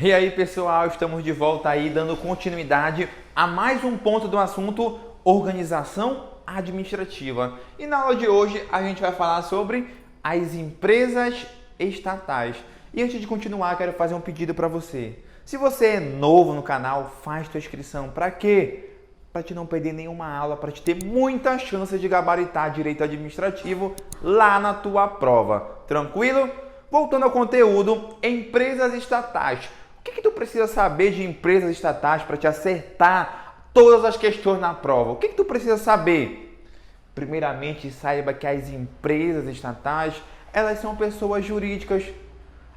E aí, pessoal, estamos de volta aí dando continuidade a mais um ponto do assunto organização administrativa. E na aula de hoje a gente vai falar sobre as empresas estatais. E antes de continuar, quero fazer um pedido para você. Se você é novo no canal, faz sua inscrição. Para quê? Para te não perder nenhuma aula, para te ter muita chance de gabaritar direito administrativo lá na tua prova. Tranquilo? Voltando ao conteúdo, empresas estatais. O que tu precisa saber de empresas estatais para te acertar todas as questões na prova? O que tu precisa saber? Primeiramente, saiba que as empresas estatais, elas são pessoas jurídicas.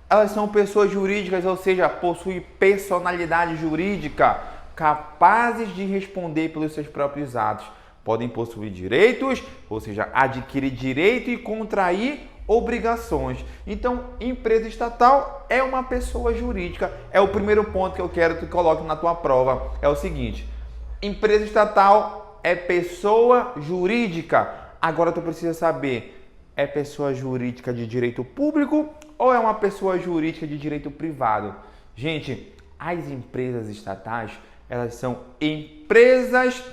Elas são pessoas jurídicas, ou seja, possuem personalidade jurídica, capazes de responder pelos seus próprios atos. Podem possuir direitos, ou seja, adquirir direito e contrair obrigações. Então, empresa estatal é uma pessoa jurídica. É o primeiro ponto que eu quero que tu coloque na tua prova. É o seguinte: empresa estatal é pessoa jurídica. Agora tu precisa saber, é pessoa jurídica de direito público ou é uma pessoa jurídica de direito privado? Gente, as empresas estatais, elas são empresas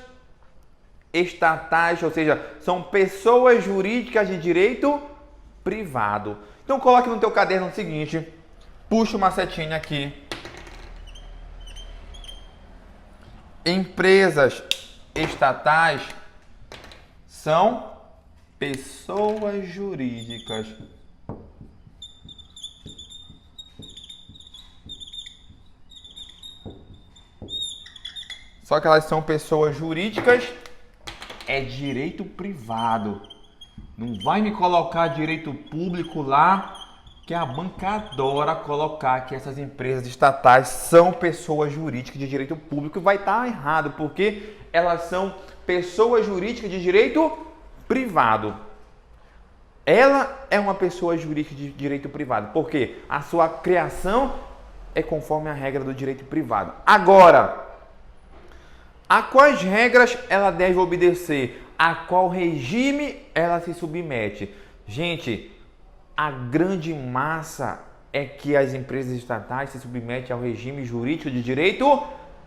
estatais, ou seja, são pessoas jurídicas de direito privado. Então coloque no teu caderno o seguinte, puxa uma setinha aqui. Empresas estatais são pessoas jurídicas. Só que elas são pessoas jurídicas, é direito privado. Não vai me colocar direito público lá, que a banca adora colocar que essas empresas estatais são pessoas jurídicas de direito público e vai estar errado, porque elas são pessoas jurídicas de direito privado. Ela é uma pessoa jurídica de direito privado, porque a sua criação é conforme a regra do direito privado. Agora, a quais regras ela deve obedecer? A qual regime ela se submete? Gente, a grande massa é que as empresas estatais se submetem ao regime jurídico de direito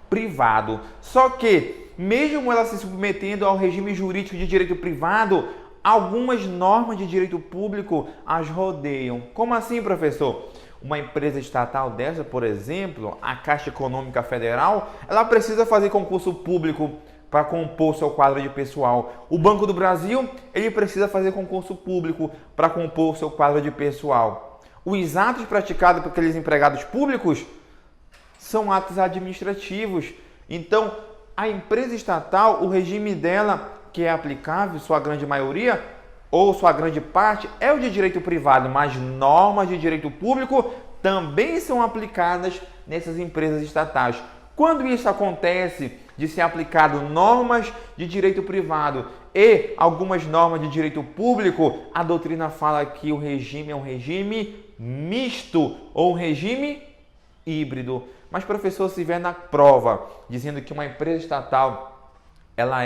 privado. Só que, mesmo ela se submetendo ao regime jurídico de direito privado, algumas normas de direito público as rodeiam. Como assim, professor? Uma empresa estatal dessa, por exemplo, a Caixa Econômica Federal, ela precisa fazer concurso público para compor seu quadro de pessoal. O Banco do Brasil, ele precisa fazer concurso público para compor seu quadro de pessoal. Os atos praticados por aqueles empregados públicos são atos administrativos. Então, a empresa estatal, o regime dela, que é aplicável, sua grande maioria, ou sua grande parte, é o de direito privado, mas normas de direito público também são aplicadas nessas empresas estatais. Quando isso acontece de ser aplicado normas de direito privado e algumas normas de direito público, a doutrina fala que o regime é um regime misto ou um regime híbrido. Mas, professor, se vier na prova dizendo que uma empresa estatal ela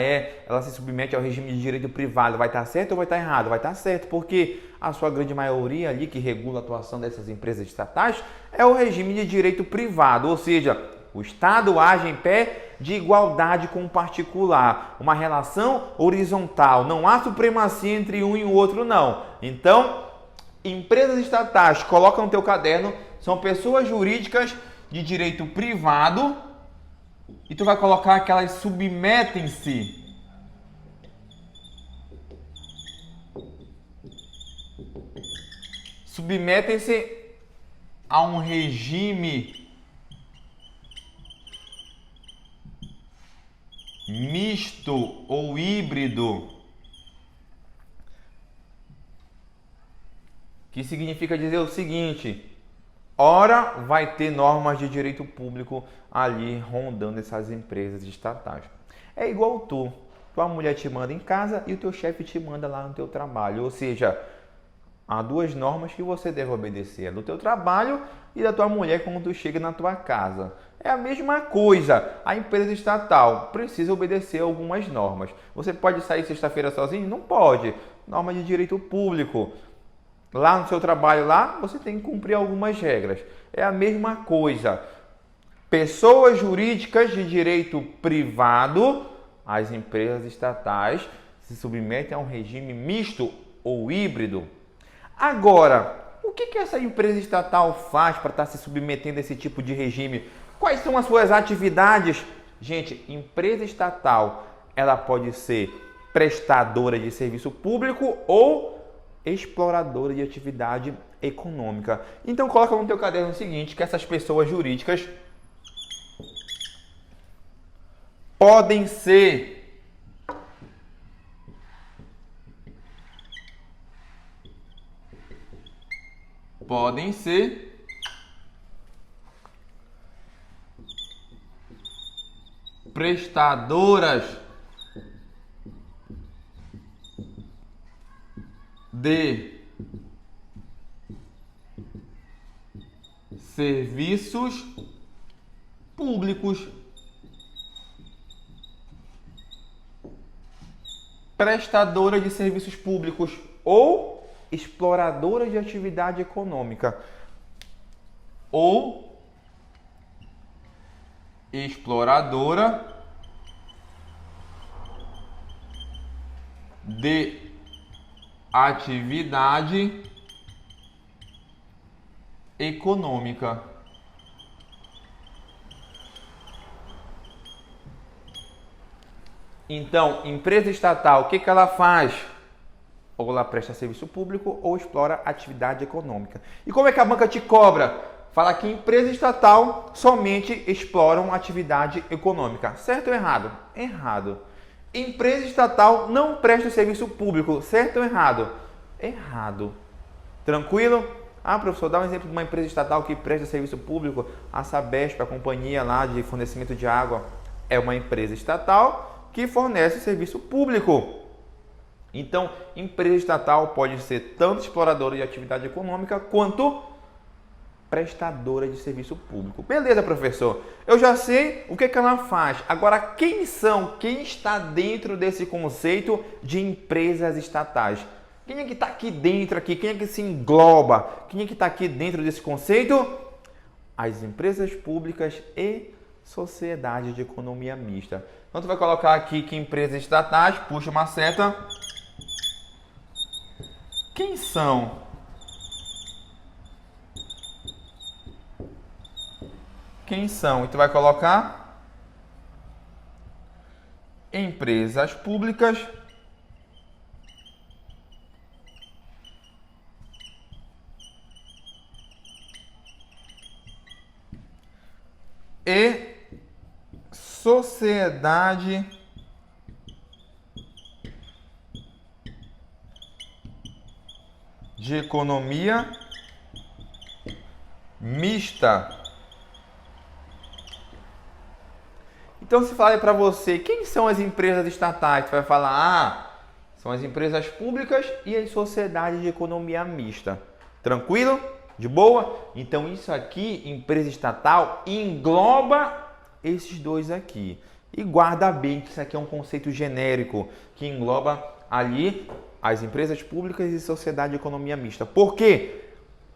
se submete ao regime de direito privado, vai estar certo ou vai estar errado? Vai estar certo, porque a sua grande maioria ali que regula a atuação dessas empresas estatais é o regime de direito privado, ou seja, o Estado age em pé de igualdade com o particular, uma relação horizontal, não há supremacia entre um e o outro, não. Então, empresas estatais, coloca no teu caderno, são pessoas jurídicas de direito privado e tu vai colocar que elas submetem-se a um regime misto ou híbrido, que significa dizer o seguinte: ora vai ter normas de direito público ali rondando essas empresas estatais. É igual tua mulher te manda em casa e o teu chefe te manda lá no teu trabalho, ou seja, há duas normas que você deve obedecer, a do teu trabalho e da tua mulher quando tu chega na tua casa. É a mesma coisa, a empresa estatal precisa obedecer algumas normas. Você pode sair sexta-feira sozinho? Não pode. Norma de direito público. Lá no seu trabalho, lá, você tem que cumprir algumas regras. É a mesma coisa. Pessoas jurídicas de direito privado, as empresas estatais, se submetem a um regime misto ou híbrido. Agora, o que essa empresa estatal faz para estar se submetendo a esse tipo de regime? Quais são as suas atividades? Gente, empresa estatal, ela pode ser prestadora de serviço público ou exploradora de atividade econômica. Então, coloca no teu caderno o seguinte, que essas pessoas jurídicas podem ser prestadoras de serviços públicos. Prestadora de serviços públicos ou exploradora de atividade econômica ou exploradora de atividade econômica. Então, empresa estatal, o que ela faz? Ou ela presta serviço público ou explora atividade econômica. E como é que a banca te cobra? Fala que empresa estatal somente exploram atividade econômica. Certo ou errado? Errado. Empresa estatal não presta serviço público. Certo ou errado? Errado. Tranquilo? Ah, professor, dá um exemplo de uma empresa estatal que presta serviço público. A Sabesp, a companhia lá de fornecimento de água, é uma empresa estatal que fornece serviço público. Então, empresa estatal pode ser tanto exploradora de atividade econômica quanto prestadora de serviço público. Beleza, professor? Eu já sei o que ela faz. Agora, quem está dentro desse conceito de empresas estatais? Quem é que está aqui dentro? Quem é que se engloba? Quem é que está aqui dentro desse conceito? As empresas públicas e sociedade de economia mista. Então, tu vai colocar aqui que empresas estatais, puxa uma seta. Quem são? Quem são? E tu vai colocar empresas públicas e sociedade de economia mista. Então, se falar para você, quem são as empresas estatais? Você vai falar, são as empresas públicas e as sociedades de economia mista. Tranquilo? De boa? Então, isso aqui, empresa estatal, engloba esses dois aqui. E guarda bem que isso aqui é um conceito genérico, que engloba ali as empresas públicas e sociedade de economia mista. Por quê?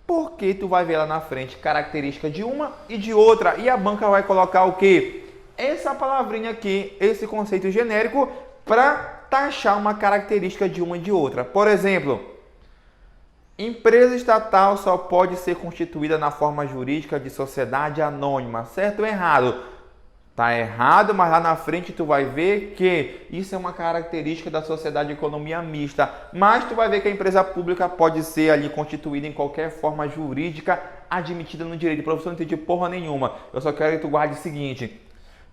Porque tu vai ver lá na frente característica de uma e de outra. E a banca vai colocar o quê? Essa palavrinha aqui, esse conceito genérico, para taxar uma característica de uma e de outra. Por exemplo, empresa estatal só pode ser constituída na forma jurídica de sociedade anônima. Certo ou errado? Tá errado, mas lá na frente tu vai ver que isso é uma característica da sociedade de economia mista. Mas tu vai ver que a empresa pública pode ser ali constituída em qualquer forma jurídica admitida no direito. Professor, não entendi porra nenhuma. Eu só quero que tu guarde o seguinte,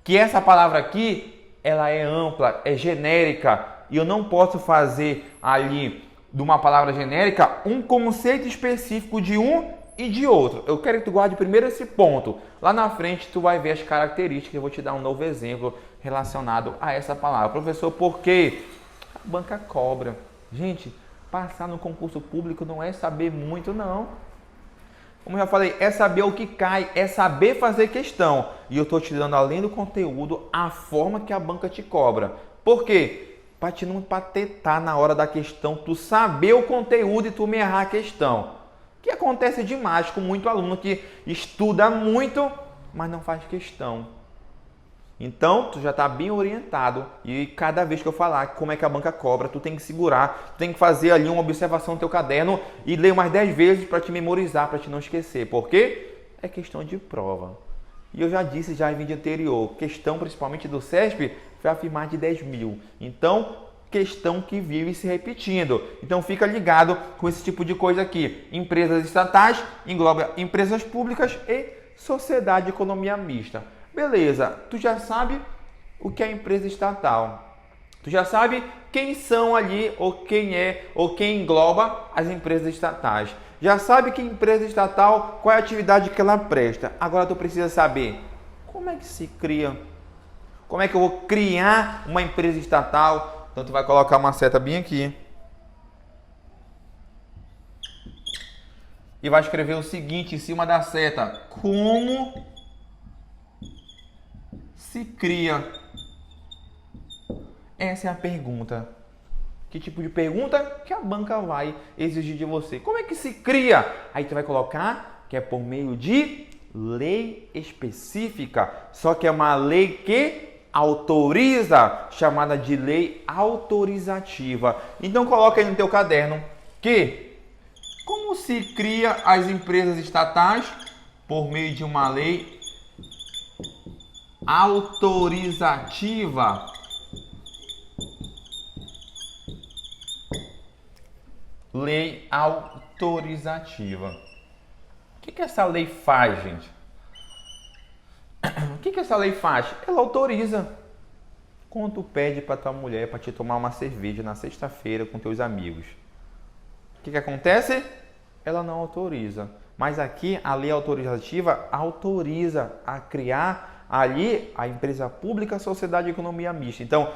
que essa palavra aqui, ela é ampla, é genérica. E eu não posso fazer ali de uma palavra genérica um conceito específico de um e de outro. Eu quero que tu guarde primeiro esse ponto. Lá na frente tu vai ver as características. Eu vou te dar um novo exemplo relacionado a essa palavra. Professor, por quê? A banca cobra. Gente, passar no concurso público não é saber muito, não. Como eu já falei, é saber o que cai, é saber fazer questão. E eu estou te dando, além do conteúdo, a forma que a banca te cobra. Por quê? Para te não patetar na hora da questão, tu saber o conteúdo e tu me errar a questão. Que acontece demais com muito aluno que estuda muito mas não faz questão. Então, tu já está bem orientado e cada vez que eu falar como é que a banca cobra, tu tem que segurar, tu tem que fazer ali uma observação no teu caderno e ler umas 10 vezes para te memorizar, para te não esquecer. Por quê? É questão de prova. E eu já disse já em vídeo anterior, questão principalmente do CESP vai afirmar de 10 mil. Então, questão que vive se repetindo. Então, fica ligado com esse tipo de coisa aqui. Empresas estatais engloba empresas públicas e sociedade de economia mista. Beleza, tu já sabe o que é empresa estatal. Tu já sabe quem são ali, ou quem é, ou quem engloba as empresas estatais. Já sabe que empresa estatal, qual é a atividade que ela presta. Agora tu precisa saber como é que se cria. Como é que eu vou criar uma empresa estatal? Então tu vai colocar uma seta bem aqui. E vai escrever o seguinte em cima da seta: como se cria? Essa é a pergunta. Que tipo de pergunta que a banca vai exigir de você? Como é que se cria? Aí tu vai colocar que é por meio de lei específica. Só que é uma lei que autoriza, chamada de lei autorizativa. Então coloca aí no teu caderno que como se cria as empresas estatais por meio de uma lei autorizativa. Lei autorizativa. O que essa lei faz, gente? O que essa lei faz? Ela autoriza. Quando tu pede para tua mulher para te tomar uma cerveja na sexta-feira com teus amigos, o que acontece? Ela não autoriza. Mas aqui a lei autorizativa autoriza a criar ali a empresa pública, a sociedade de economia mista. Então,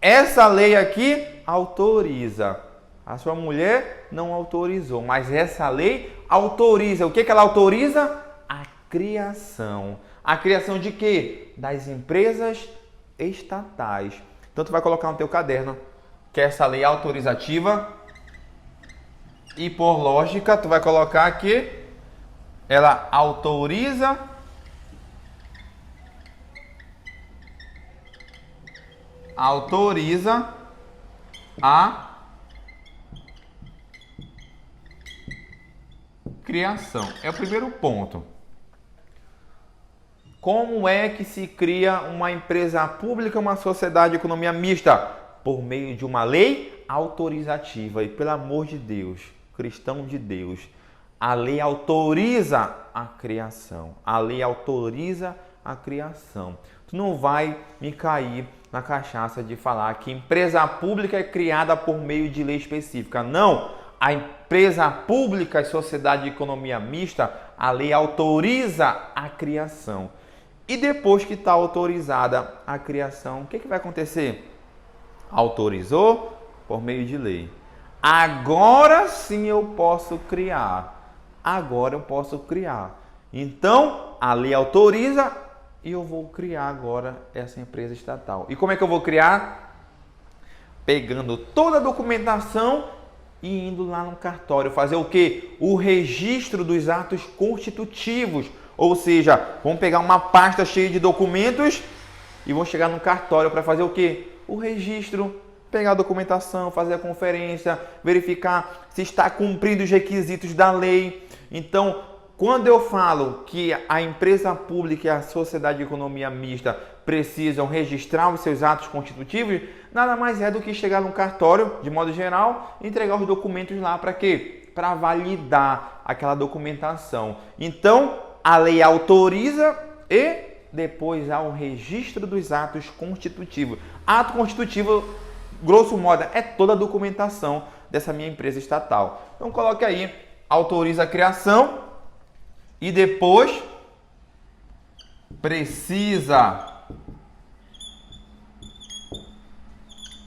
essa lei aqui autoriza. A sua mulher não autorizou, mas essa lei autoriza. O que ela autoriza? A criação. A criação de quê? Das empresas estatais. Então, tu vai colocar no teu caderno que essa lei autorizativa e, por lógica, tu vai colocar que ela autoriza a criação. É o primeiro ponto. Como é que se cria uma empresa pública, uma sociedade de economia mista? Por meio de uma lei autorizativa. E pelo amor de Deus, cristão de Deus, a lei autoriza a criação. A lei autoriza a criação. Tu não vai me cair na cachaça de falar que empresa pública é criada por meio de lei específica. Não! A empresa pública e sociedade de economia mista, a lei autoriza a criação. E depois que está autorizada a criação, o que vai acontecer? Autorizou por meio de lei. Agora sim eu posso criar. Agora eu posso criar. Então, a lei autoriza e eu vou criar agora essa empresa estatal. E como é que eu vou criar? Pegando toda a documentação e indo lá no cartório fazer o quê? O registro dos atos constitutivos. Ou seja, vamos pegar uma pasta cheia de documentos e vamos chegar no cartório para fazer o quê? O registro, pegar a documentação, fazer a conferência, verificar se está cumprindo os requisitos da lei. Então, quando eu falo que a empresa pública e a sociedade de economia mista precisam registrar os seus atos constitutivos, nada mais é do que chegar no cartório, de modo geral, e entregar os documentos lá para quê? Para validar aquela documentação. Então, a lei autoriza e depois há o registro dos atos constitutivos. Ato constitutivo, grosso modo, é toda a documentação dessa minha empresa estatal. Então, coloque aí, autoriza a criação e depois precisa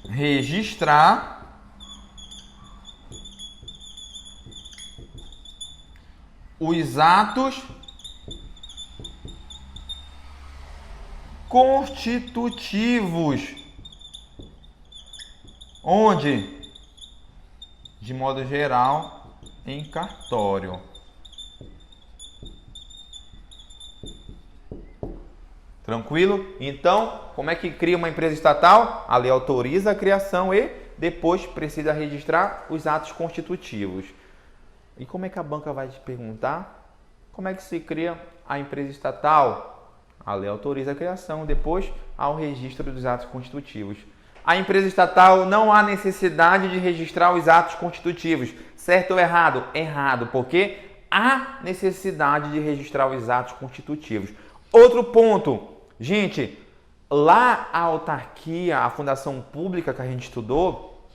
registrar os atos constitutivos, onde, de modo geral, em cartório. Tranquilo? Então, como é que cria uma empresa estatal? A lei autoriza a criação e depois precisa registrar os atos constitutivos. E como é que a banca vai te perguntar? Como é que se cria a empresa estatal? A lei autoriza a criação, depois ao registro dos atos constitutivos. A empresa estatal não há necessidade de registrar os atos constitutivos. Certo ou errado? Errado, porque há necessidade de registrar os atos constitutivos. Outro ponto, gente, lá a autarquia, a fundação pública que a gente estudou,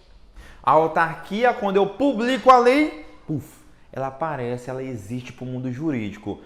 a autarquia, quando eu publico a lei, ela aparece, ela existe para o mundo jurídico.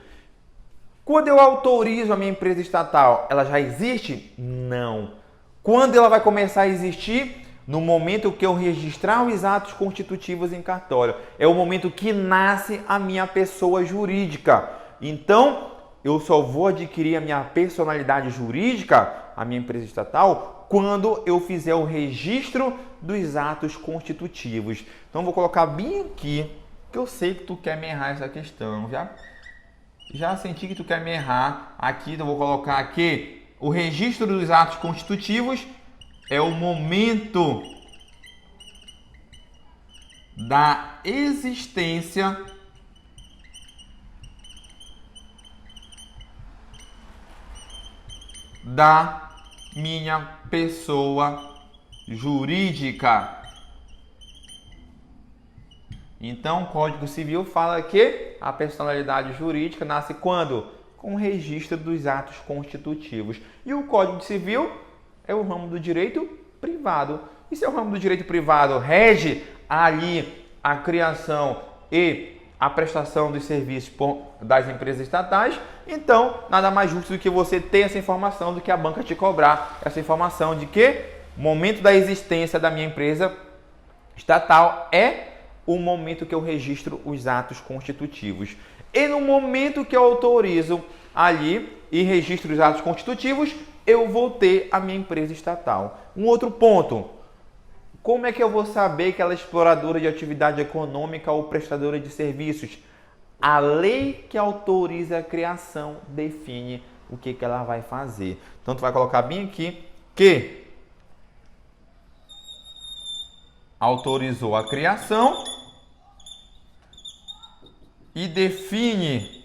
Quando eu autorizo a minha empresa estatal, ela já existe? Não. Quando ela vai começar a existir? No momento que eu registrar os atos constitutivos em cartório. É o momento que nasce a minha pessoa jurídica. Então, eu só vou adquirir a minha personalidade jurídica, a minha empresa estatal, quando eu fizer o registro dos atos constitutivos. Então, vou colocar bem aqui, que eu sei que tu quer me errar essa questão. Já senti que tu quer me errar. Aqui, então, vou colocar aqui o registro dos atos constitutivos é o momento da existência da minha pessoa jurídica. Então, o Código Civil fala que a personalidade jurídica nasce quando? Com o registro dos atos constitutivos. E o Código Civil é o ramo do direito privado. E se é o ramo do direito privado rege ali a criação e a prestação dos serviços das empresas estatais, então nada mais justo do que você ter essa informação, do que a banca te cobrar essa informação de que o momento da existência da minha empresa estatal é o momento que eu registro os atos constitutivos. E no momento que eu autorizo ali e registro os atos constitutivos, eu vou ter a minha empresa estatal. Um outro ponto, como é que eu vou saber que ela é exploradora de atividade econômica ou prestadora de serviços? A lei que autoriza a criação define o que ela vai fazer. Então, tu vai colocar bem aqui que autorizou a criação e define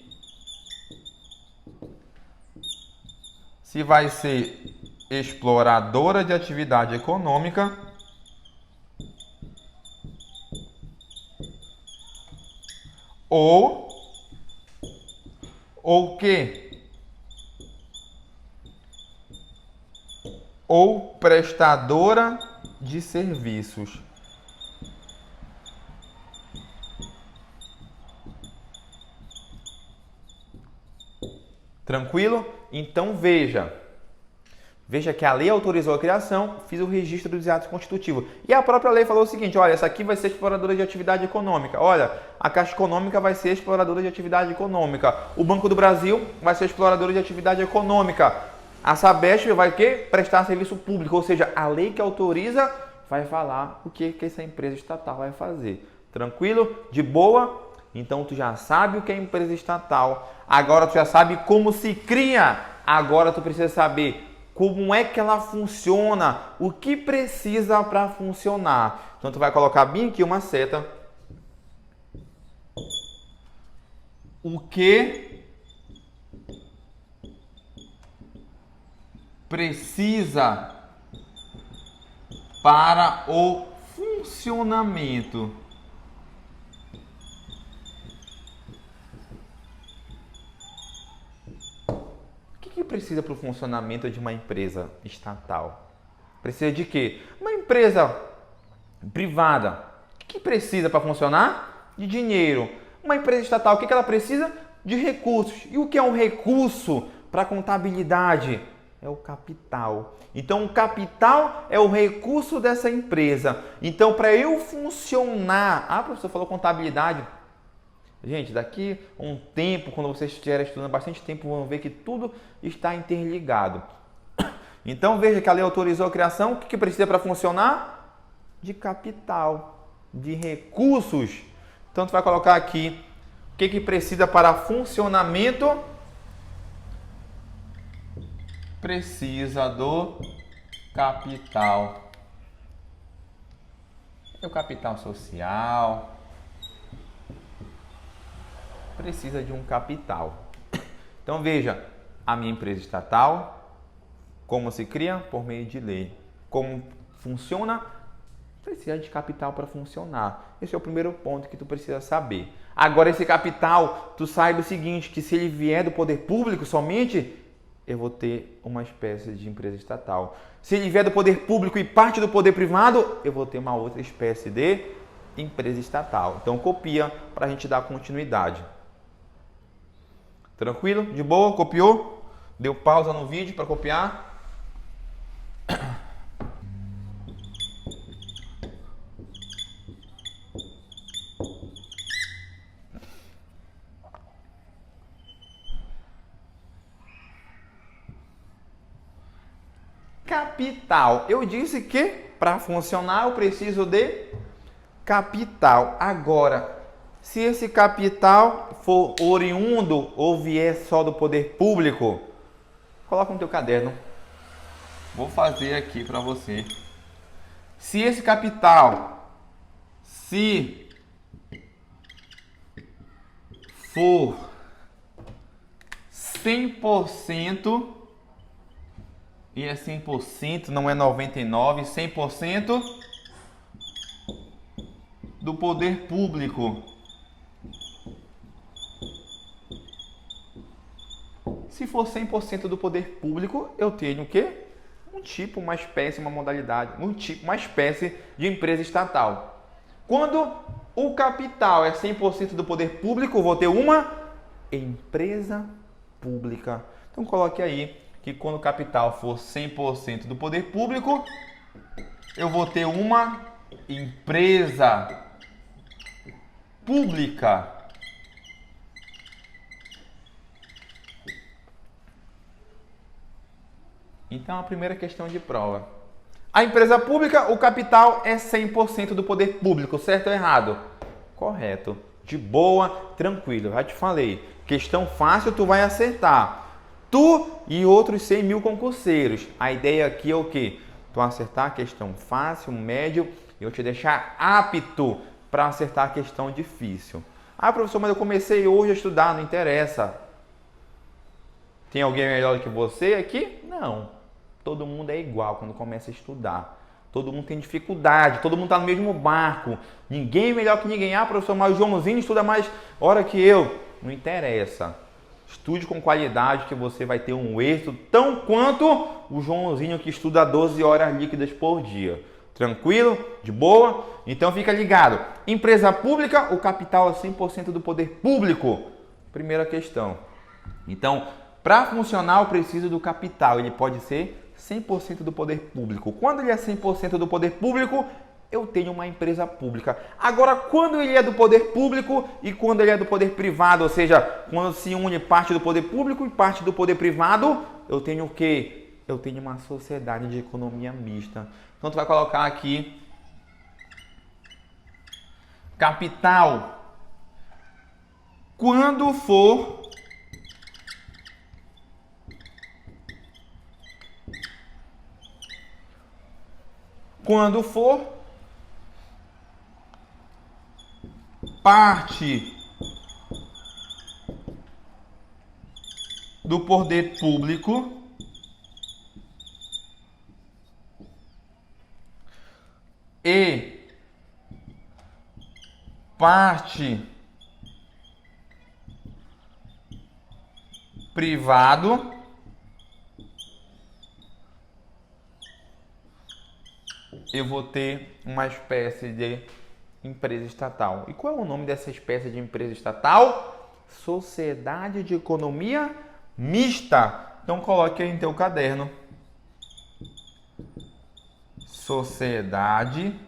se vai ser exploradora de atividade econômica ou que ou prestadora de serviços. Tranquilo? Então veja que a lei autorizou a criação, fiz o registro dos atos constitutivos. E a própria lei falou o seguinte, olha, essa aqui vai ser exploradora de atividade econômica. Olha, a Caixa Econômica vai ser exploradora de atividade econômica. O Banco do Brasil vai ser exploradora de atividade econômica. A Sabesp vai prestar serviço público, ou seja, a lei que autoriza vai falar o que essa empresa estatal vai fazer. Tranquilo? De boa? Então, tu já sabe o que é empresa estatal. Agora, tu já sabe como se cria. Agora, tu precisa saber como é que ela funciona, o que precisa para funcionar. Então, tu vai colocar bem aqui uma seta. O que precisa para o funcionamento. O que precisa para o funcionamento de uma empresa estatal? Precisa de quê? Uma empresa privada, o que precisa para funcionar? De dinheiro. Uma empresa estatal, o que ela precisa? De recursos. E o que é um recurso para a contabilidade? É o capital. Então, o capital é o recurso dessa empresa. Então, para eu funcionar... Ah, professor, falou contabilidade. Gente, daqui a um tempo, quando vocês estiverem estudando bastante tempo, vão ver que tudo está interligado. Então, veja que a lei autorizou a criação. O que precisa para funcionar? De capital, de recursos. Então, tu vai colocar aqui o que precisa para funcionamento precisa do capital. O capital social precisa de um capital. Então veja, a minha empresa estatal, como se cria? Por meio de lei. Como funciona? Precisa de capital para funcionar. Esse é o primeiro ponto que tu precisa saber. Agora esse capital, tu saiba o seguinte, que se ele vier do poder público somente, eu vou ter uma espécie de empresa estatal. Se ele vier do poder público e parte do poder privado, eu vou ter uma outra espécie de empresa estatal. Então copia para a gente dar continuidade. Tranquilo? De boa? Copiou? Deu pausa no vídeo para copiar? Capital. Eu disse que para funcionar eu preciso de capital. Agora, se esse capital for oriundo ou vier só do poder público, coloca no teu caderno. Vou fazer aqui para você. Se esse capital, se for 100%, e é 100%, não é 99%, 100% do poder público. Se for 100% do poder público, eu tenho o quê? Um tipo, uma espécie, uma modalidade, um tipo, uma espécie de empresa estatal. Quando o capital é 100% do poder público, eu vou ter uma empresa pública. Então coloque aí que quando o capital for 100% do poder público, eu vou ter uma empresa pública. Então, a primeira questão de prova. A empresa pública, o capital é 100% do poder público, certo ou errado? Correto. De boa, tranquilo. Já te falei. Questão fácil, tu vai acertar. Tu e outros 100 mil concurseiros. A ideia aqui é o quê? Tu acertar a questão fácil, médio, e eu te deixar apto para acertar a questão difícil. Ah, professor, mas eu comecei hoje a estudar, não interessa. Tem alguém melhor do que você aqui? Não. Todo mundo é igual quando começa a estudar. Todo mundo tem dificuldade, todo mundo está no mesmo barco. Ninguém é melhor que ninguém. Ah, professor, mas o Joãozinho estuda mais hora que eu. Não interessa. Estude com qualidade que você vai ter um êxito tão quanto o Joãozinho que estuda 12 horas líquidas por dia. Tranquilo? De boa? Então fica ligado. Empresa pública, o capital é 100% do poder público. Primeira questão. Então, para funcionar eu preciso do capital. Ele pode ser 100% do poder público. Quando ele é 100% do poder público, eu tenho uma empresa pública. Agora, quando ele é do poder público e quando ele é do poder privado, ou seja, quando se une parte do poder público e parte do poder privado, eu tenho o quê? Eu tenho uma sociedade de economia mista. Então, tu vai colocar aqui capital. Quando for parte do poder público e parte privado, eu vou ter uma espécie de empresa estatal. E qual é o nome dessa espécie de empresa estatal? Sociedade de Economia Mista. Então coloque aí em teu caderno. Sociedade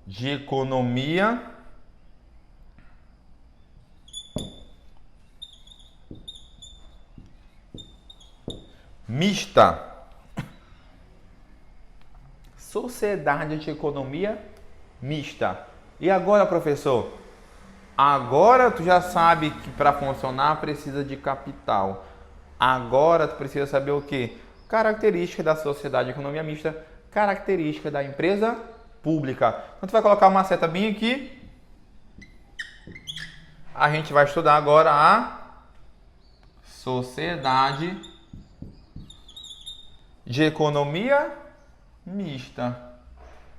de Economia Mista. Sociedade de Economia Mista. E agora, professor? Agora tu já sabe que para funcionar precisa de capital. Agora tu precisa saber o quê? Característica da sociedade de economia mista, característica da empresa pública. Então tu vai colocar uma seta bem aqui. A gente vai estudar agora a sociedade de economia mista.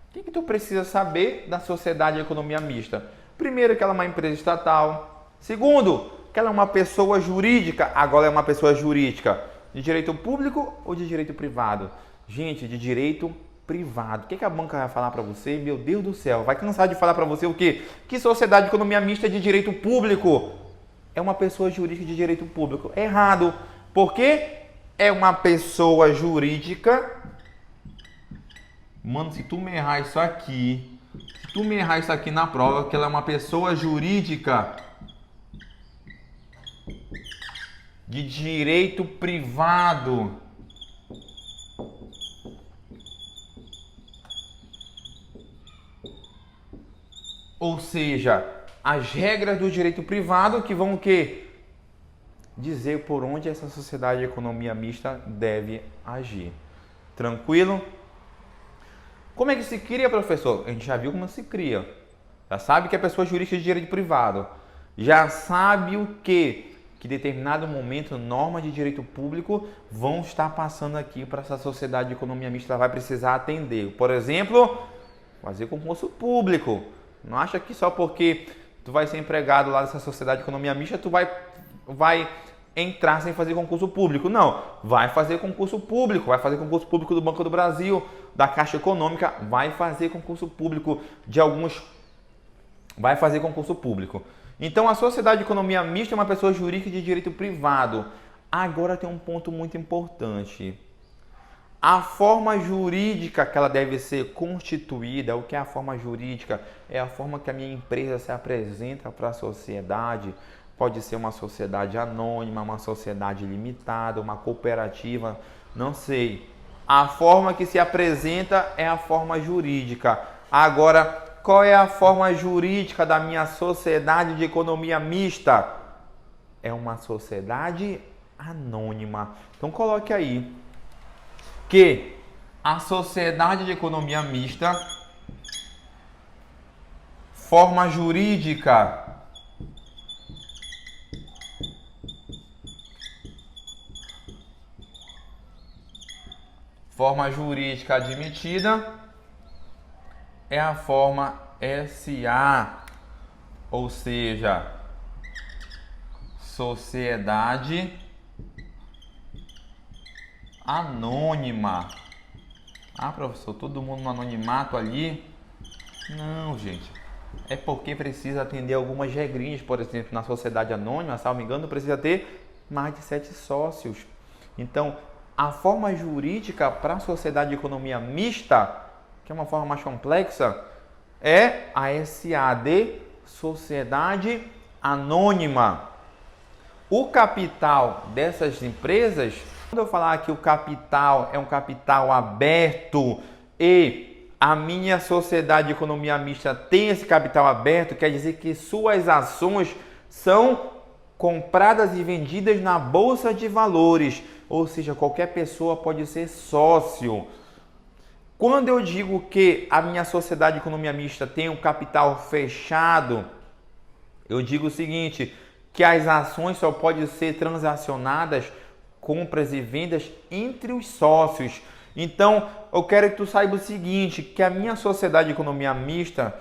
O que tu precisa saber da sociedade de economia mista? Primeiro, que ela é uma empresa estatal. Segundo, que ela é uma pessoa jurídica. Agora é uma pessoa jurídica de direito público ou de direito privado? Gente, de direito privado. O que a banca vai falar para você? Meu Deus do céu, vai cansar de falar para você o quê? Que sociedade de economia mista é de direito público. É uma pessoa jurídica de direito público. Errado. Porque é uma pessoa jurídica. Mano, se tu me errar isso aqui, na prova, que ela é uma pessoa jurídica de direito privado. Ou seja, as regras do direito privado que vão o quê? Dizer por onde essa sociedade de economia mista deve agir. Tranquilo? Como é que se cria, professor? A gente já viu como se cria. Já sabe que é pessoa jurídica de direito privado. Já sabe o quê? Que em determinado momento normas de direito público vão estar passando aqui para essa sociedade de economia mista, ela vai precisar atender. Por exemplo, fazer concurso público. Não acha que só porque tu vai ser empregado lá dessa sociedade de economia mista, tu vai entrar sem fazer concurso público. Não, vai fazer concurso público do Banco do Brasil, da Caixa Econômica, vai fazer concurso público vai fazer concurso público. Então a sociedade de economia mista é uma pessoa jurídica de direito privado. Agora tem um ponto muito importante. A forma jurídica que ela deve ser constituída, o que é a forma jurídica? É a forma que a minha empresa se apresenta para a sociedade. Pode ser uma sociedade anônima, uma sociedade limitada, uma cooperativa, não sei. A forma que se apresenta é a forma jurídica. Agora, qual é a forma jurídica da minha sociedade de economia mista? É uma sociedade anônima. Então coloque aí que a sociedade de economia mista, forma jurídica, admitida é a forma SA, ou seja, sociedade anônima. Ah, professor, todo mundo no anonimato ali? Não, gente. É porque precisa atender algumas regrinhas. Por exemplo, na sociedade anônima, se não me engano, precisa ter mais de 7 sócios. Então, a forma jurídica para a sociedade de economia mista, que é uma forma mais complexa, é a SAD, Sociedade Anônima. O capital dessas empresas, quando eu falar que o capital é um capital aberto e a minha sociedade de economia mista tem esse capital aberto, quer dizer que suas ações são compradas e vendidas na Bolsa de Valores, ou seja, qualquer pessoa pode ser sócio. Quando eu digo que a minha sociedade de economia mista tem um capital fechado, eu digo o seguinte, que as ações só podem ser transacionadas, compras e vendas entre os sócios. Então, eu quero que tu saiba o seguinte, que a minha sociedade de economia mista,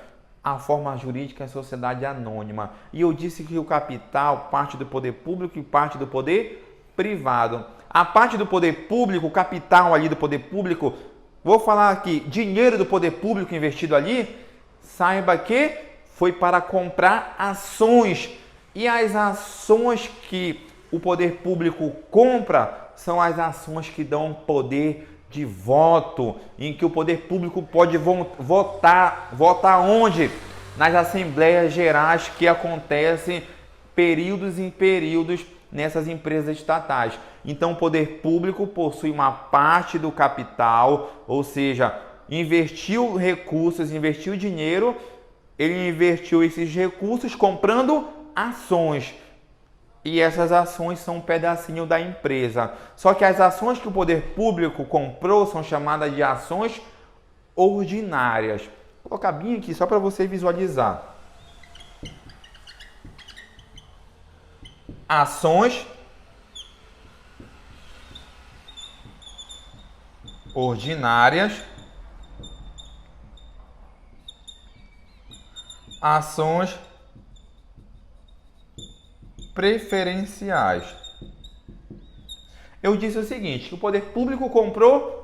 a forma jurídica é sociedade anônima. E eu disse que o capital parte do poder público e parte do poder privado. A parte do poder público, o capital ali do poder público, vou falar aqui, dinheiro do poder público investido ali, saiba que foi para comprar ações. E as ações que o poder público compra são as ações que dão poder de voto, em que o poder público pode votar onde? Nas assembleias gerais que acontecem períodos em períodos nessas empresas estatais. Então o poder público possui uma parte do capital, ou seja, investiu recursos, investiu dinheiro Ele investiu esses recursos comprando ações. E essas ações são um pedacinho da empresa. Só que as ações que o poder público comprou são chamadas de ações ordinárias. Vou colocar bem aqui só para você visualizar. Ações ordinárias, ações preferenciais. Eu disse o seguinte, que o poder público comprou,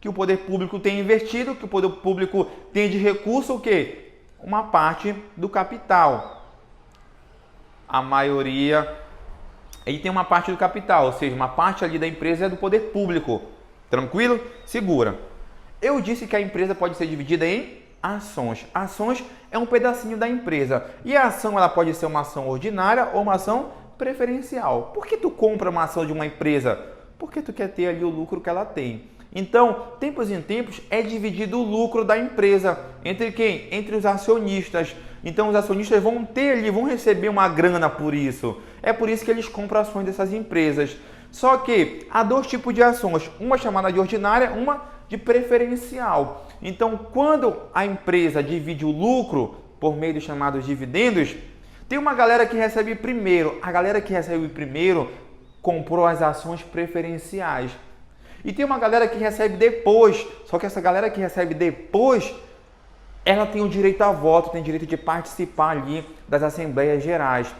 que o poder público tem investido, que o poder público tem de recurso o quê? Uma parte do capital. A maioria, ele tem uma parte do capital, ou seja, uma parte ali da empresa é do poder público. Tranquilo? Segura. Eu disse que a empresa pode ser dividida em ações. Ações é um pedacinho da empresa. E a ação ela pode ser uma ação ordinária ou uma ação preferencial. Por que tu compra uma ação de uma empresa? Porque tu quer ter ali o lucro que ela tem. Então, tempos em tempos, é dividido o lucro da empresa. Entre quem? Entre os acionistas. Então, os acionistas vão ter ali, vão receber uma grana por isso. É por isso que eles compram ações dessas empresas. Só que há dois tipos de ações. Uma chamada de ordinária, uma de preferencial. Então, quando a empresa divide o lucro por meio dos chamados dividendos, tem uma galera que recebe primeiro. A galera que recebe primeiro comprou as ações preferenciais. E tem uma galera que recebe depois. Só que essa galera que recebe depois, ela tem o direito a voto, tem o direito de participar ali das Assembleias Gerais.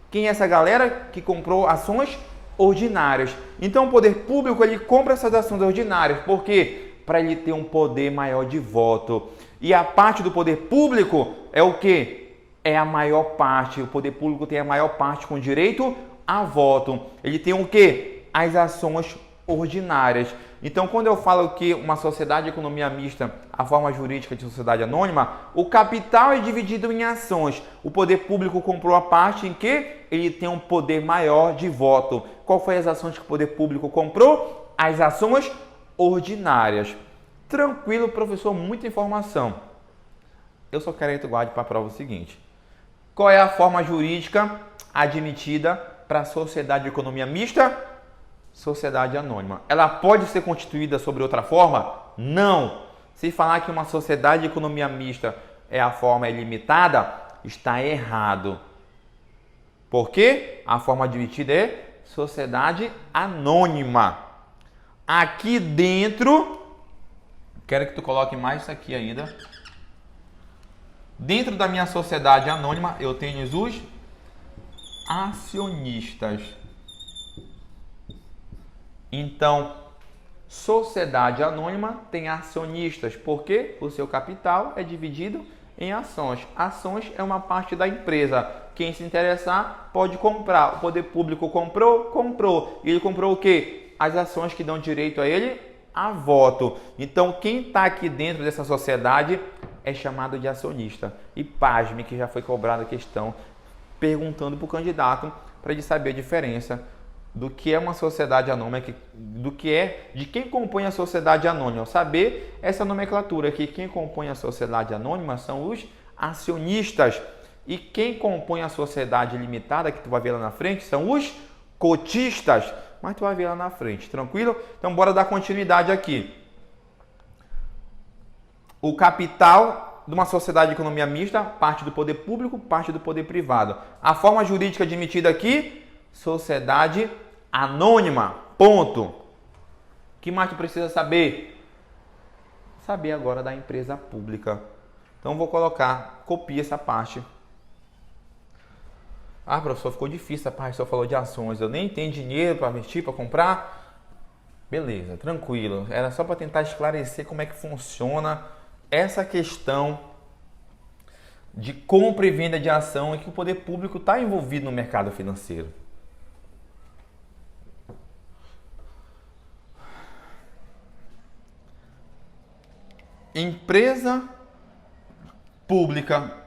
Quem é essa galera que comprou ações ordinárias? Então, o poder público ele compra essas ações ordinárias. Por quê? Para ele ter um poder maior de voto. E a parte do poder público é o quê? É a maior parte. O poder público tem a maior parte com direito a voto. Ele tem o quê? As ações ordinárias. Então, quando eu falo que uma sociedade de economia mista, a forma jurídica de sociedade anônima, o capital é dividido em ações. O poder público comprou a parte em que ele tem um poder maior de voto. Qual foi as ações que o poder público comprou? As ações ordinárias. Tranquilo, professor, muita informação. Eu só quero que tu guarde para a prova o seguinte. Qual é a forma jurídica admitida para a sociedade de economia mista? Sociedade anônima. Ela pode ser constituída sobre outra forma? Não. Se falar que uma sociedade de economia mista é a forma ilimitada, está errado. Por quê? A forma admitida é sociedade anônima. Aqui dentro, quero que tu coloque mais isso aqui ainda. Dentro da minha sociedade anônima, eu tenho os acionistas. Então, sociedade anônima tem acionistas, porque o seu capital é dividido em ações. Ações é uma parte da empresa. Quem se interessar pode comprar. O poder público comprou? Comprou. E ele comprou o quê? As ações que dão direito a ele a voto. Então, quem está aqui dentro dessa sociedade é chamado de acionista. E pasme que já foi cobrada a questão perguntando para o candidato para ele saber a diferença do que é uma sociedade anônima, do que é de quem compõe a sociedade anônima. Saber essa nomenclatura aqui, quem compõe a sociedade anônima são os acionistas. E quem compõe a sociedade limitada, que tu vai ver lá na frente, são os cotistas. Mas tu vai ver lá na frente, tranquilo? Então, bora dar continuidade aqui. O capital de uma sociedade de economia mista, parte do poder público, parte do poder privado. A forma jurídica admitida aqui, sociedade anônima. Ponto. O que mais tu precisa saber? Saber agora da empresa pública. Então, vou colocar, copia essa parte. Ah, professor, ficou difícil essa parte, só falou de ações. Eu nem tenho dinheiro para investir, para comprar. Beleza, tranquilo. Era só para tentar esclarecer como é que funciona essa questão de compra e venda de ação e que o poder público está envolvido no mercado financeiro. Empresa pública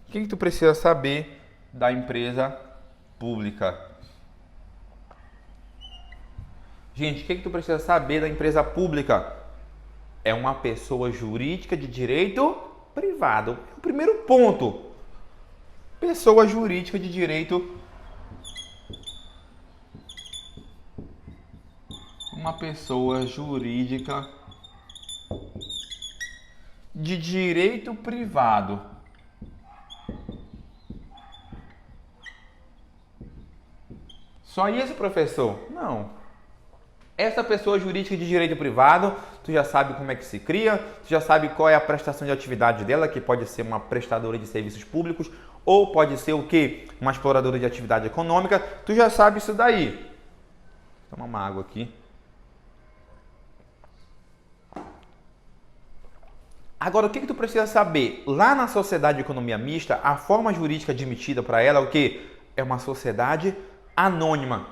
o que tu precisa saber da empresa pública. Gente, o que tu precisa saber da empresa pública? É uma pessoa jurídica de direito privado. É o primeiro ponto. Pessoa jurídica de direito. Uma pessoa jurídica de direito privado. Só isso, professor? Não. Essa pessoa jurídica de direito privado, tu já sabe como é que se cria, tu já sabe qual é a prestação de atividade dela, que pode ser uma prestadora de serviços públicos ou pode ser o quê? Uma exploradora de atividade econômica. Tu já sabe isso daí. Vou tomar uma água aqui. Agora, o que tu precisa saber? Lá na sociedade de economia mista, a forma jurídica admitida para ela é o quê? É uma sociedade anônima.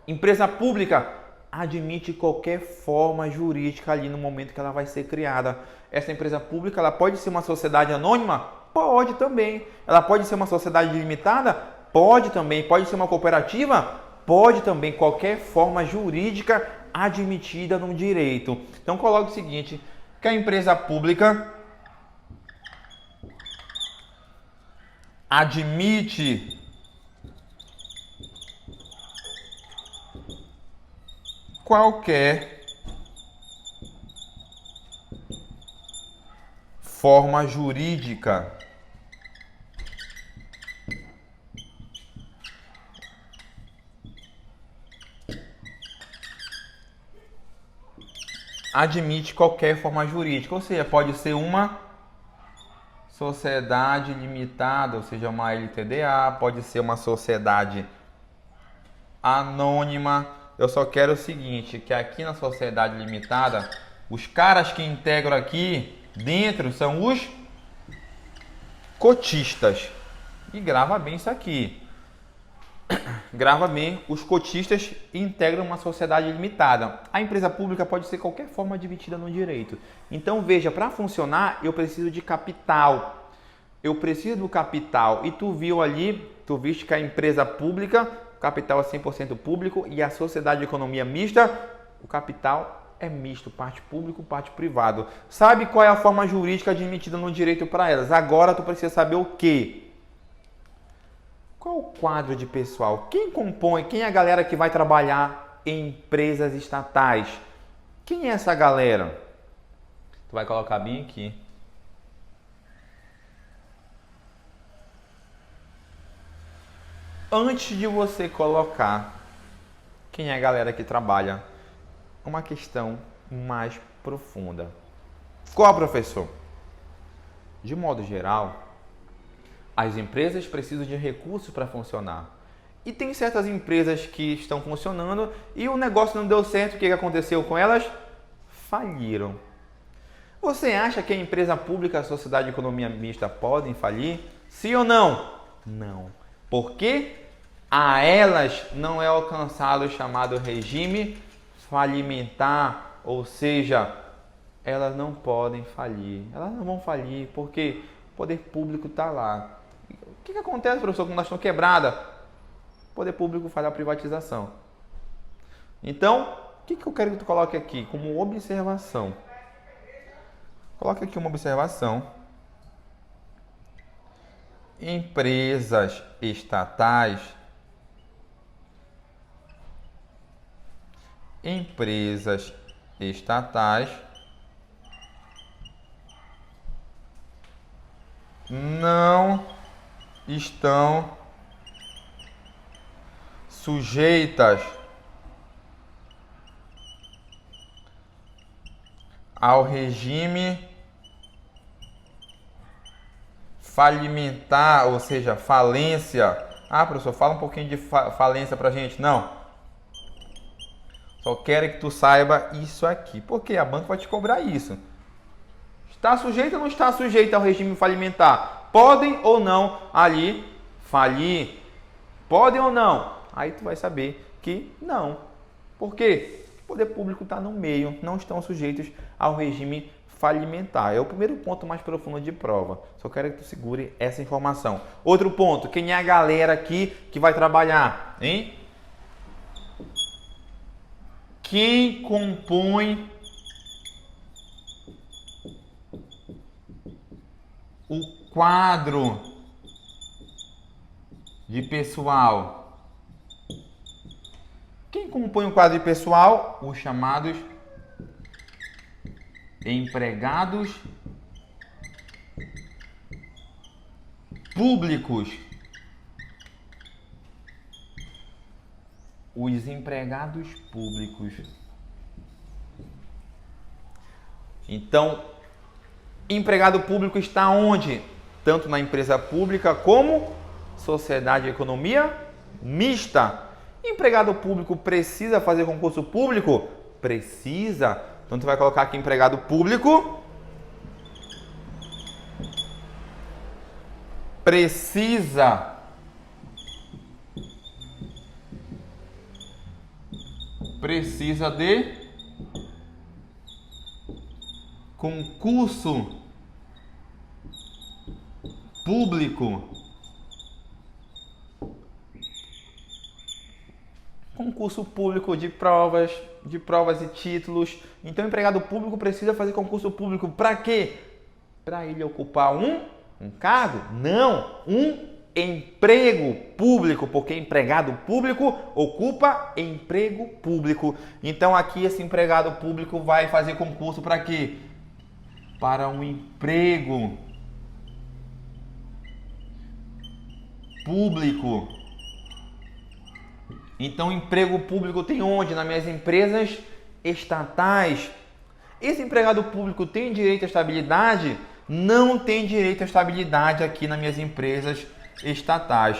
Empresa pública admite qualquer forma jurídica ali no momento que ela vai ser criada. Essa empresa pública, ela pode ser uma sociedade anônima? Pode também. Ela pode ser uma sociedade limitada? Pode também. Pode ser uma cooperativa? Pode também. Qualquer forma jurídica admitida no direito. Então, coloque o seguinte, que a empresa pública admite qualquer forma jurídica admite qualquer forma jurídica, ou seja, pode ser uma sociedade limitada, ou seja, uma LTDA, pode ser uma sociedade anônima. Eu só quero o seguinte, que aqui na sociedade limitada, os caras que integram aqui dentro são os cotistas. E grava bem isso aqui. Grava bem, os cotistas integram uma sociedade limitada. A empresa pública pode ser qualquer forma admitida no direito. Então veja, para funcionar eu preciso de capital. Eu preciso do capital. E tu viu ali, tu viste que a empresa pública, o capital é 100% público, e a sociedade de economia mista, o capital é misto, parte público, parte privado. Sabe qual é a forma jurídica admitida no direito para elas? Agora tu precisa saber o quê? Qual o quadro de pessoal? Quem compõe? Quem é a galera que vai trabalhar em empresas estatais? Quem é essa galera? Tu vai colocar bem aqui. Antes de você colocar quem é a galera que trabalha, uma questão mais profunda. Qual, professor? De modo geral, as empresas precisam de recursos para funcionar. E tem certas empresas que estão funcionando e o negócio não deu certo. O que aconteceu com elas? Faliram. Você acha que a empresa pública e a sociedade de economia mista podem falir? Sim ou não? Não. Porque a elas não é alcançado o chamado regime falimentar, ou seja, elas não podem falir. Elas não vão falir porque o poder público está lá. O que acontece, professor, quando nós estamos quebradas? O poder público faz a privatização. Então, o que eu quero que tu coloque aqui como observação? Coloque aqui uma observação. Empresas estatais não estão sujeitas ao regime falimentar, ou seja, falência. Ah, professor, fala um pouquinho de falência pra gente. Não. Só quero que tu saiba isso aqui. Porque a banca vai te cobrar isso. Está sujeito ou não está sujeito ao regime falimentar? Podem ou não ali falir? Podem ou não? Aí tu vai saber que não. Por quê? O poder público está no meio, não estão sujeitos ao regime falimentar. É o primeiro ponto mais profundo de prova. Só quero que tu segure essa informação. Outro ponto, quem é a galera aqui que vai trabalhar, hein? Quem compõe o quadro de pessoal? Quem compõe o quadro de pessoal? Os chamados empregados públicos. Os empregados públicos. Então, empregado público está onde? Tanto na empresa pública como sociedade e economia mista. Empregado público precisa fazer concurso público? Precisa. Então, tu vai colocar aqui empregado público. Precisa. Precisa de concurso público. Concurso público de provas e títulos. Então, o empregado público precisa fazer concurso público para quê? Para ele ocupar um cargo? Não, um emprego público, porque empregado público ocupa emprego público. Então, aqui esse empregado público vai fazer concurso para quê? Para um emprego público. Então, emprego público tem onde? Nas minhas empresas estatais. Esse empregado público tem direito à estabilidade? Não tem direito à estabilidade aqui nas minhas empresas estatais.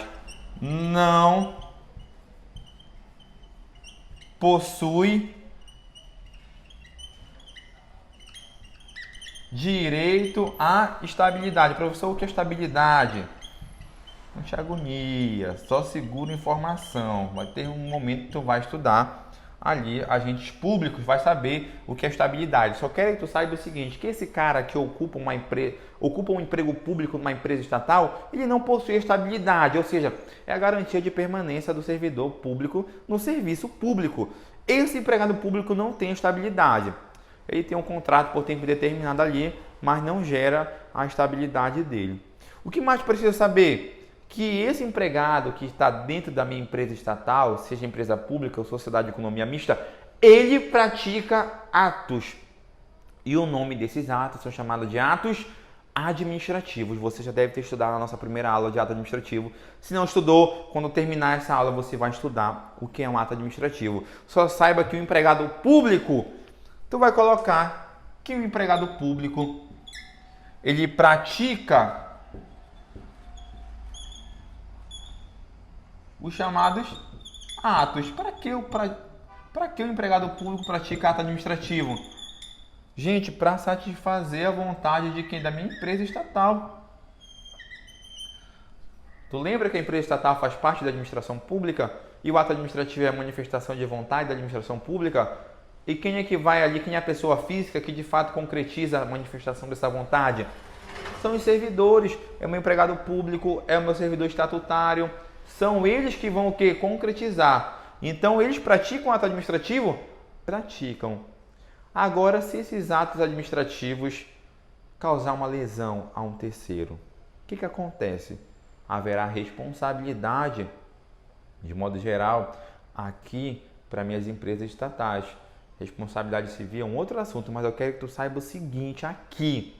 Não possui direito à estabilidade. Professor, o que é estabilidade? Não te agonia, só segura informação. Vai ter um momento que tu vai estudar ali, agentes públicos vai saber o que é estabilidade. Só quero que tu saiba o seguinte, que esse cara que ocupa um emprego público numa empresa estatal, ele não possui estabilidade, ou seja, é a garantia de permanência do servidor público no serviço público. Esse empregado público não tem estabilidade. Ele tem um contrato por tempo determinado ali, mas não gera a estabilidade dele. O que mais precisa saber? Que esse empregado que está dentro da minha empresa estatal, seja empresa pública ou sociedade de economia mista, ele pratica atos. E o nome desses atos são chamados de atos administrativos. Você já deve ter estudado na nossa primeira aula de ato administrativo. Se não estudou, quando terminar essa aula você vai estudar o que é um ato administrativo. Só saiba que o empregado público, tu vai colocar que o empregado público, ele pratica os chamados atos. Para que o empregado público pratica ato administrativo? Gente, para satisfazer a vontade de quem? Da minha empresa estatal. Tu lembra que a empresa estatal faz parte da administração pública? E o ato administrativo é a manifestação de vontade da administração pública? E quem é que vai ali? Quem é a pessoa física que de fato concretiza a manifestação dessa vontade? São os servidores. É o meu empregado público, é o meu servidor estatutário. São eles que vão o quê? Concretizar. Então, eles praticam ato administrativo? Praticam. Agora, se esses atos administrativos causar uma lesão a um terceiro, o que acontece? Haverá responsabilidade, de modo geral, aqui para minhas empresas estatais. Responsabilidade civil é um outro assunto, mas eu quero que tu saiba o seguinte aqui,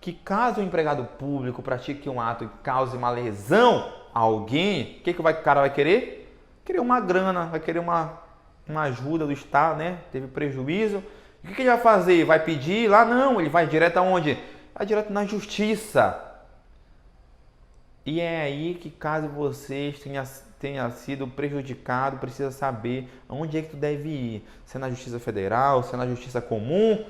que caso o empregado público pratique um ato e cause uma lesão a alguém, o que o cara vai querer? Querer uma grana, vai querer uma ajuda do Estado, né? Teve prejuízo. O que ele vai fazer? Vai pedir lá? Não, ele vai direto aonde? Vai direto na justiça. E é aí que caso vocês tenha sido prejudicado, precisa saber onde é que tu deve ir. Se é na Justiça Federal, se é na Justiça Comum.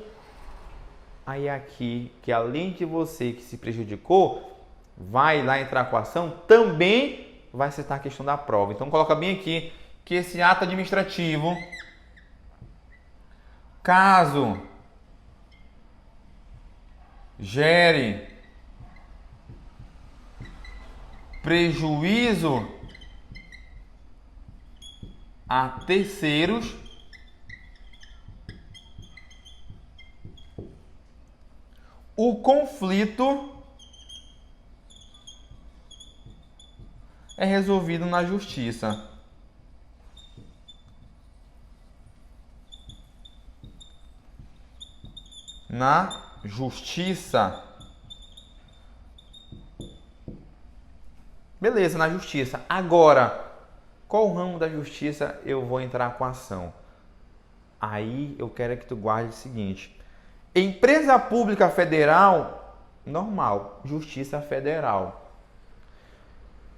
Aí é aqui que além de você que se prejudicou, vai lá entrar com a ação, também vai citar a questão da prova. Então coloca bem aqui que esse ato administrativo, caso gere prejuízo a terceiros, o conflito é resolvido na justiça. Na justiça. Beleza, na justiça. Agora, qual ramo da justiça eu vou entrar com a ação? Aí eu quero que tu guarde o seguinte. Empresa pública federal, normal, justiça federal.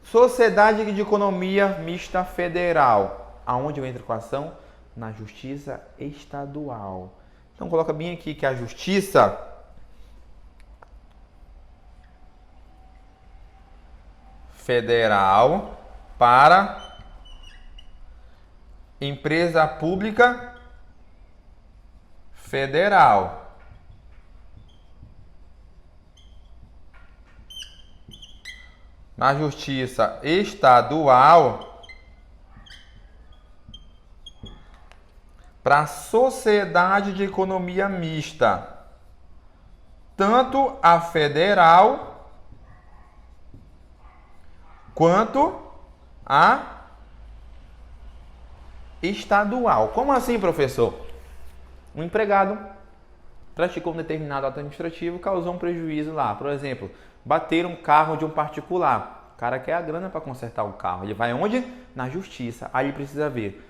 Sociedade de economia mista federal. Aonde eu entro com a ação? Na justiça estadual. Então coloca bem aqui que a justiça federal para empresa pública federal. Na justiça estadual para a sociedade de economia mista, tanto a federal quanto a estadual. Como assim, professor? Um empregado praticou um determinado ato administrativo, causou um prejuízo lá. Por exemplo, bateram um carro de um particular. O cara quer a grana para consertar o carro. Ele vai onde? Na justiça. Aí ele precisa ver.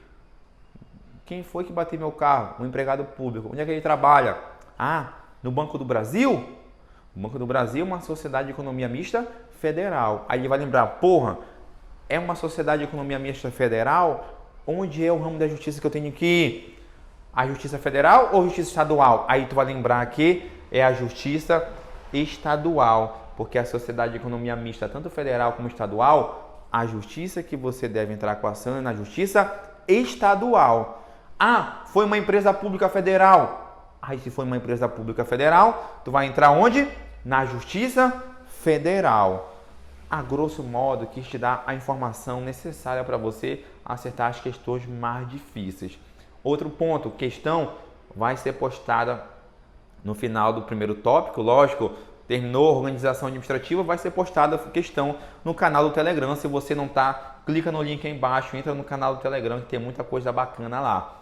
Quem foi que bateu meu carro? Um empregado público. Onde é que ele trabalha? Ah, no Banco do Brasil? O Banco do Brasil é uma sociedade de economia mista federal. Aí ele vai lembrar, porra, é uma sociedade de economia mista federal? Onde é o ramo da justiça que eu tenho que ir? A justiça federal ou justiça estadual? Aí tu vai lembrar que é a justiça estadual, porque a sociedade de economia mista, tanto federal como estadual, a justiça que você deve entrar com a ação é na justiça estadual. Ah, foi uma empresa pública federal. Aí se for uma empresa pública federal, tu vai entrar onde? Na justiça federal. A grosso modo, quis te dar a informação necessária para você acertar as questões mais difíceis. Outro ponto, questão vai ser postada no final do primeiro tópico, lógico, terminou a organização administrativa, vai ser postada a questão no canal do Telegram. Se você não tá, clica no link aí embaixo, entra no canal do Telegram que tem muita coisa bacana lá.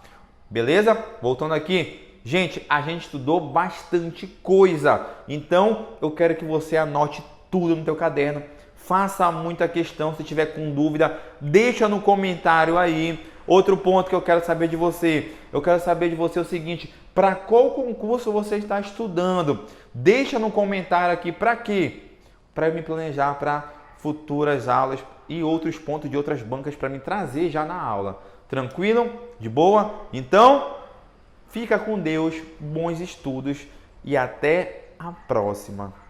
Beleza? Voltando aqui. Gente, a gente estudou bastante coisa, então eu quero que você anote tudo no teu caderno. Faça muita questão, se tiver com dúvida, deixa no comentário aí. Outro ponto que eu quero saber de você, o seguinte, para qual concurso você está estudando? Deixa no comentário aqui para quê? Para eu me planejar para futuras aulas e outros pontos de outras bancas para me trazer já na aula. Tranquilo? De boa? Então, fica com Deus, bons estudos e até a próxima.